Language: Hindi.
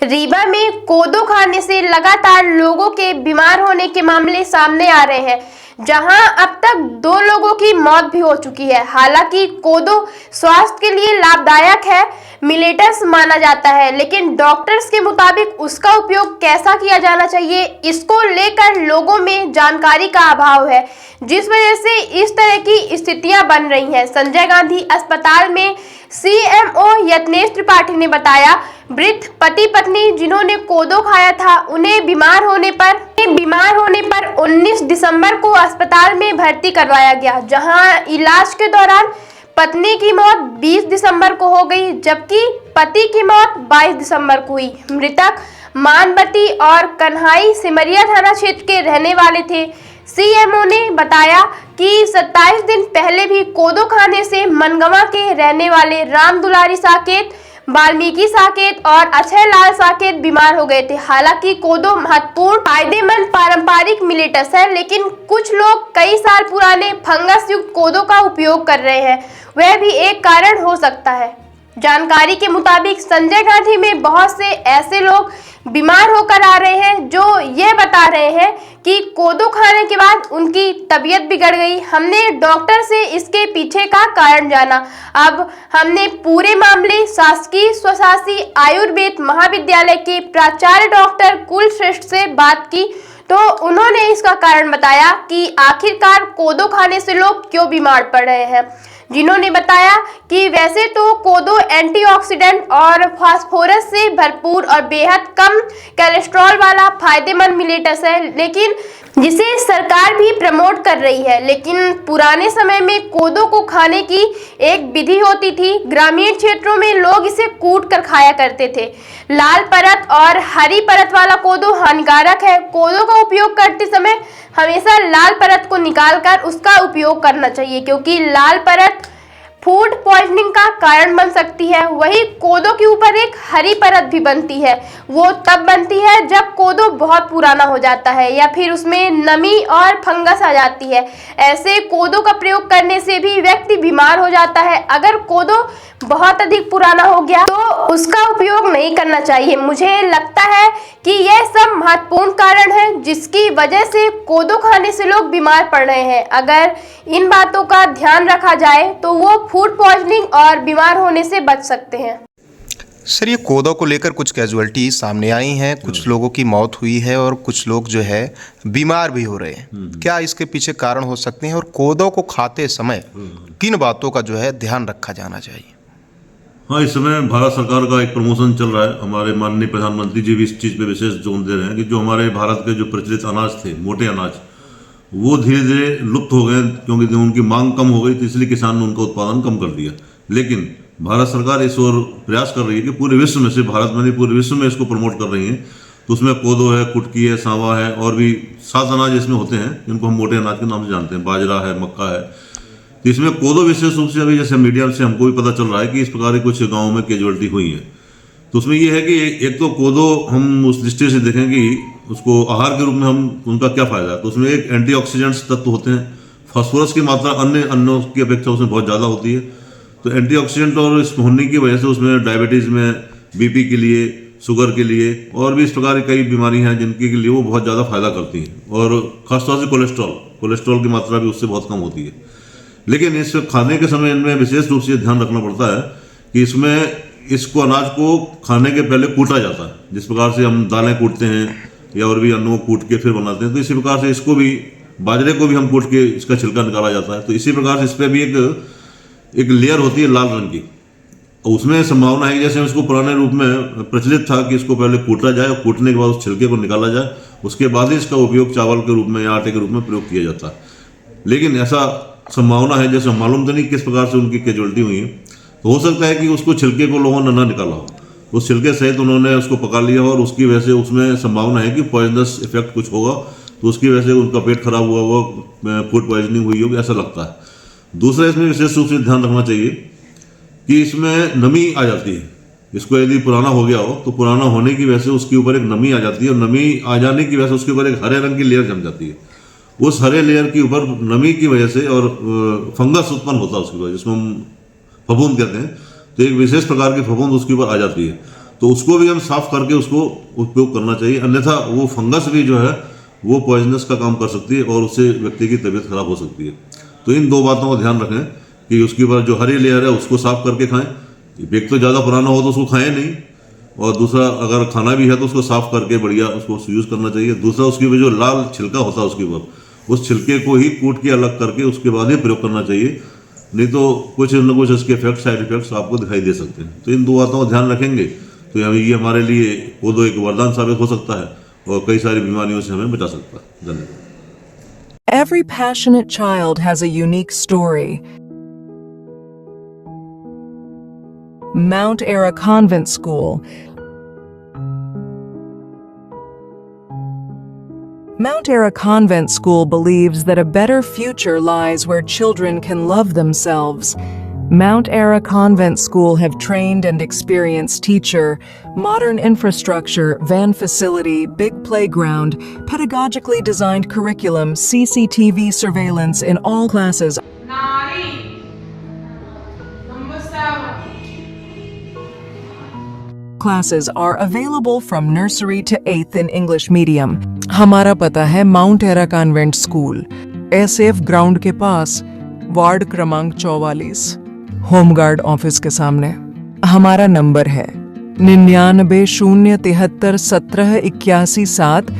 रीवा में कोदो खाने से लगातार लोगों के बीमार होने के मामले सामने आ रहे हैं, जहां अब तक 2 लोगों की मौत भी हो चुकी है। हालांकि कोदो स्वास्थ्य के लिए लाभदायक है, मिलेटस माना जाता है, लेकिन डॉक्टर्स के मुताबिक उसका उपयोग कैसा किया जाना चाहिए, इसको लेकर लोगों में जानकारी का अभाव है, जिस वजह से इस तरह की स्थितियां बन रही हैं। संजय गांधी अस्पताल में CMO यत्नेश त्रिपाठी ने बताया, वृद्ध पति पत्नी जिन्होंने कोदो खाया था, उन्हें बीमार होने पर 19 दिसंबर को अस्पताल में भर्ती करवाया गया, जहां इलाज के दौरान पत्नी की मौत 20 दिसंबर को हो गई, जबकि पति की मौत 22 दिसंबर को हुई। मृतक मानवती और कन्हाई सिमरिया थाना क्षेत्र के रहने वाले थे। CMO ने बताया कि 27 दिन पहले भी कोदो खाने से मनगवा के रहने वाले राम दुलारी साकेत, वाल्मीकि साकेत और अक्षय लाल साकेत बीमार हो गए थे। हालांकि कोदो महत्वपूर्ण फायदेमंद पारंपरिक मिलेटस है, लेकिन कुछ लोग कई साल पुराने फंगस युक्त कोदो का उपयोग कर रहे हैं, वह भी एक कारण हो सकता है। जानकारी के मुताबिक संजय गांधी में बहुत से ऐसे लोग बीमार होकर आ रहे हैं जो ये बता रहे हैं कि कोदो खाने के बाद उनकी तबीयत बिगड़ गई। हमने डॉक्टर से इसके पीछे का कारण जाना। अब हमने पूरे मामले शासकीय स्वशासी आयुर्वेद महाविद्यालय के प्राचार्य डॉक्टर कुलश्रेष्ठ से बात की, तो उन्होंने इसका कारण बताया कि आखिरकार कोदो खाने से लोग क्यों बीमार पड़ रहे हैं। जिन्होंने बताया कि वैसे तो कोदो एंटीऑक्सीडेंट और फास्फोरस से भरपूर और बेहद कम कोलेस्ट्रॉल वाला फायदेमंद मिलेटस है, लेकिन जिसे सरकार भी प्रमोट कर रही है। लेकिन पुराने समय में कोदो को खाने की एक विधि होती थी। ग्रामीण क्षेत्रों में लोग इसे कूट कर खाया करते थे। लाल परत और हरी परत वाला कोदो हानिकारक है। कोदो का उपयोग करते समय हमेशा लाल परत को निकालकर उसका उपयोग करना चाहिए, क्योंकि लाल परत फूड पॉइजनिंग का कारण बन सकती है। वही कोदो के ऊपर एक हरी परत भी बनती है, वो तब बनती है जब कोदो बहुत पुराना हो जाता है या फिर उसमें नमी और फंगस आ जाती है। ऐसे कोदो का प्रयोग करने से भी व्यक्ति बीमार हो जाता है। अगर कोदो बहुत अधिक पुराना हो गया तो उसका उपयोग नहीं करना चाहिए। मुझे लगता है कि यह सब महत्वपूर्ण कारण है जिसकी वजह से कोदो खाने से लोग बीमार पड़ रहे हैं। अगर इन बातों का ध्यान रखा जाए तो वो फूड पॉइजनिंग और बीमार होने से बच सकते हैं। सर, ये कोदो को लेकर कुछ कैजुअलिटी सामने आई हैं, कुछ लोगों की मौत हुई है और कुछ लोग जो है बीमार भी हो रहे हैं। क्या इसके पीछे कारण हो सकते हैं और कोदो को खाते समय किन बातों का जो है ध्यान रखा जाना चाहिए? हाँ, इस समय भारत सरकार का एक प्रमोशन चल रहा है। हमारे माननीय प्रधानमंत्री जी भी इस चीज़ पे विशेष जोर दे रहे हैं कि जो हमारे भारत के जो प्रचलित अनाज थे, मोटे अनाज, वो धीरे धीरे लुप्त हो गए, क्योंकि उनकी मांग कम हो गई, तो इसलिए किसान ने उनका उत्पादन कम कर दिया। लेकिन भारत सरकार इस ओर प्रयास कर रही है कि पूरे विश्व में से, भारत में नहीं पूरे विश्व में इसको प्रमोट कर रही है। तो उसमें कोदो है, कुटकी है, सांवा है और भी 7 अनाज इसमें होते हैं जिनको हम मोटे अनाज के नाम से जानते हैं। बाजरा है, मक्का है। तो इसमें कोदो विशेष रूप से अभी जैसे मीडिया से हमको भी पता चल रहा है कि इस प्रकार की कुछ गाँवों में कैजुअलिटी हुई है। तो उसमें ये है कि एक तो कोदो हम उस दृष्टि से देखें कि उसको आहार के रूप में हम उनका क्या फ़ायदा है। तो उसमें एक एंटीऑक्सीडेंट्स तत्व होते हैं। फास्फोरस की मात्रा अन्य अन्नों की अपेक्षा उसमें बहुत ज़्यादा होती है। तो एंटीऑक्सीडेंट और इस होने की वजह से उसमें डायबिटीज़ में, BP के लिए, शुगर के लिए और भी इस प्रकार की कई बीमारियाँ हैं जिनके लिए वो बहुत ज़्यादा फायदा करती हैं। और ख़ासतौर से कोलेस्ट्रॉल की मात्रा भी उससे बहुत कम होती है। लेकिन इस खाने के समय इनमें विशेष रूप से ध्यान रखना पड़ता है कि इसमें इसको अनाज को खाने के पहले कूटा जाता है। जिस प्रकार से हम दालें कूटते हैं या और भी अन्नों को कूट के फिर बनाते हैं, तो इसी प्रकार से इसको भी, बाजरे को भी हम कूट के इसका छिलका निकाला जाता है। तो इसी प्रकार से इस पर भी एक लेयर होती है लाल रंग की। उसमें संभावना है कि जैसे इसको पुराने रूप में प्रचलित था कि इसको पहले कूटा जाए और कूटने के बाद उस छिलके को निकाला जाए, उसके बाद ही इसका उपयोग चावल के रूप में या आटे के रूप में प्रयोग किया जाता है। लेकिन ऐसा संभावना है, जैसे मालूम तो नहीं किस प्रकार से उनकी कैजुअलिटी हुई है। तो हो सकता है कि उसको छिलके को लोगों ने ना निकाला हो, उस छिलके सहित उन्होंने उसको पका लिया हो और उसकी वजह से उसमें संभावना है कि पॉइजनस इफेक्ट कुछ होगा, तो उसकी वजह से उनका पेट खराब हुआ होगा, फूड पॉइजनिंग हुई होगी, ऐसा लगता है। दूसरा, इसमें विशेष रूप से ध्यान रखना चाहिए कि इसमें नमी आ जाती है। इसको यदि पुराना हो गया हो तो पुराना होने की वजह से उसके ऊपर एक नमी आ जाती है और नमी आ जाने की वजह से उसके ऊपर एक हरे रंग की लेयर जम जाती है। उस हरे लेयर के ऊपर नमी की वजह से और फंगस उत्पन्न होता है उसके ऊपर, जिसको हम फफूंद कहते हैं। तो एक विशेष प्रकार की फफूंद उसके ऊपर आ जाती है। तो उसको भी हम साफ करके उसको उपयोग करना चाहिए, अन्यथा वो फंगस भी जो है वो पॉइजनस का काम कर सकती है और उससे व्यक्ति की तबीयत खराब हो सकती है। तो इन दो बातों का ध्यान रखें कि उसके ऊपर जो हरी लेयर है उसको साफ करके खाएं। एक तो ज़्यादा पुराना हो तो उसको खाएं नहीं, और दूसरा अगर खाना भी है तो उसको साफ करके बढ़िया उसको यूज़ करना चाहिए। दूसरा उसके ऊपर जो लाल छिलका होता है उसके ऊपर, उस छिलके को ही कूट के अलग करके उसके बाद ही प्रयोग करना चाहिए, नहीं तो कुछ न कुछ इसके इफेक्ट, साइड इफेक्ट्स आपको दिखाई दे सकते हैं। तो इन दो बातों का ध्यान रखेंगे तो ये हमारे लिए कोदो एक वरदान साबित हो सकता है और कई सारी बीमारियों से हमें बचा सकता है। धन्यवाद। Every passionate child has a unique story. Mount Era Convent School. Mount Era Convent School believes that a better future lies where children can love themselves. Mount Era Convent School have trained and experienced teacher, modern infrastructure, van facility, big playground, pedagogically designed curriculum, CCTV surveillance in all classes. Nari. Number 7. Classes are available from nursery to 8th in English medium. हमारा पता है mount era convent school, SF ground के पास, वार्ड क्रमांक 44, होमगार्ड ऑफिस के सामने। हमारा नंबर है 99 073 17 81 7